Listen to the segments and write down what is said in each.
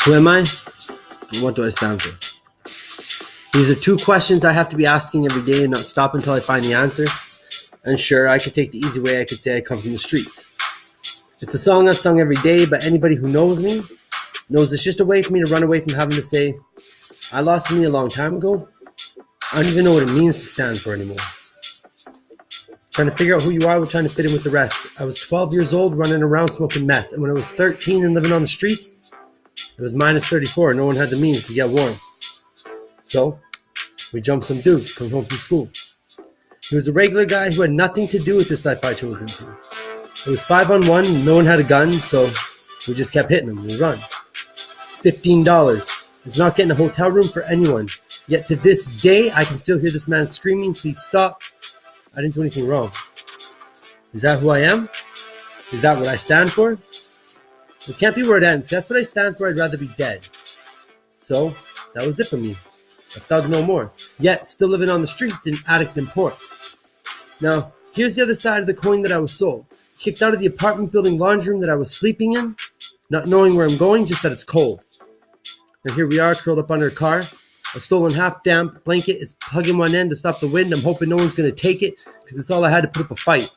Who am I? And what do I stand for? These are two questions I have to be asking every day and not stop until I find the answer. And sure, I could take the easy way. I could say I come from the streets. It's a song I've sung every day, but anybody who knows me knows it's just a way for me to run away from having to say, I lost me a long time ago. I don't even know what it means to stand for anymore. Trying to figure out who you are while trying to fit in with the rest. I was 12 years old running around smoking meth. And when I was 13 and living on the streets, it was minus 34 and no one had the means to get warm. So, we jumped some dude, come home from school. He was a regular guy who had nothing to do with this life I chose into. It was 5-on-1 and no one had a gun, so we just kept hitting him. We run. $15. It's not getting a hotel room for anyone. Yet to this day, I can still hear this man screaming, please stop. I didn't do anything wrong. Is that who I am? Is that what I stand for? This can't be where it ends. That's what I stand for. I'd rather be dead. So, that was it for me. A thug no more. Yet, still living on the streets in addict and poor. Now, here's the other side of the coin that I was sold. Kicked out of the apartment building laundry room that I was sleeping in. Not knowing where I'm going, just that it's cold. And here we are, curled up under a car. A stolen half-damp blanket. It's plugging one end to stop the wind. I'm hoping no one's going to take it because it's all I had to put up a fight.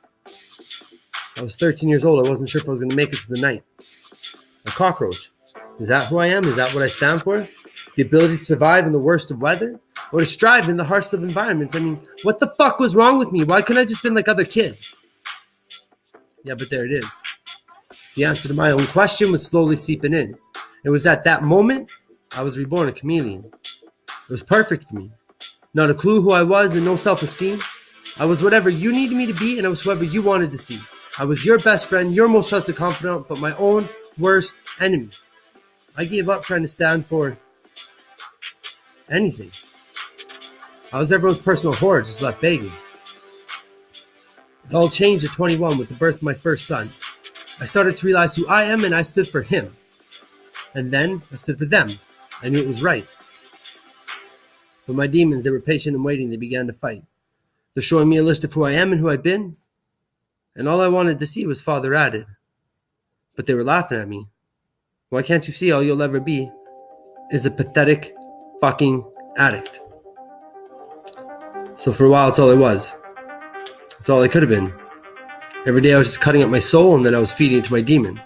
I was 13 years old. I wasn't sure if I was going to make it to the night. A cockroach. Is that who I am? Is that what I stand for? The ability to survive in the worst of weather? Or to strive in the harshest of environments? I mean, what the fuck was wrong with me? Why couldn't I just been like other kids? Yeah, but there it is. The answer to my own question was slowly seeping in. It was at that moment I was reborn a chameleon. It was perfect for me. Not a clue who I was and no self-esteem. I was whatever you needed me to be and I was whoever you wanted to see. I was your best friend, your most trusted confidant, but my own worst enemy. I gave up trying to stand for anything. I was everyone's personal whore, just left begging. It all changed at 21 with the birth of my first son. I started to realize who I am and I stood for him. And then I stood for them. I knew it was right. But my demons, they were patient and waiting. They began to fight. They're showing me a list of who I am and who I've been. And all I wanted to see was father added. But they were laughing at me. Why can't you see all you'll ever be is a pathetic fucking addict? So for a while, it's all I was. It's all I could have been. Every day I was just cutting up my soul and then I was feeding it to my demon.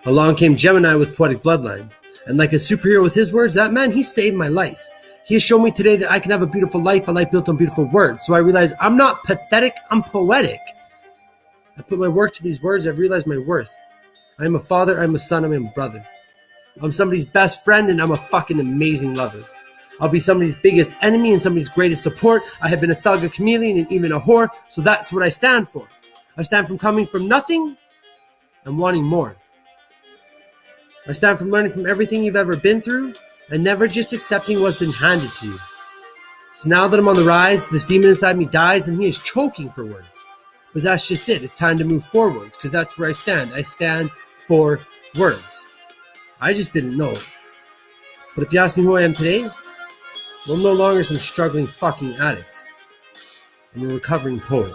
Along came Gemini with Poetic Bloodline. And like a superhero with his words, that man, he saved my life. He has shown me today that I can have a beautiful life, a life built on beautiful words. So I realized I'm not pathetic, I'm poetic. I put my work to these words, I've realized my worth. I am a father, I'm a son, I'm a brother. I'm somebody's best friend and I'm a fucking amazing lover. I'll be somebody's biggest enemy and somebody's greatest support. I have been a thug, a chameleon, and even a whore, so that's what I stand for. I stand from coming from nothing and wanting more. I stand from learning from everything you've ever been through and never just accepting what's been handed to you. So now that I'm on the rise, this demon inside me dies and he is choking for words. But that's just it. It's time to move forwards because that's where I stand. I stand for words. I just didn't know it. But if you ask me who I am today, well, I'm no longer some struggling fucking addict. I'm a recovering poet.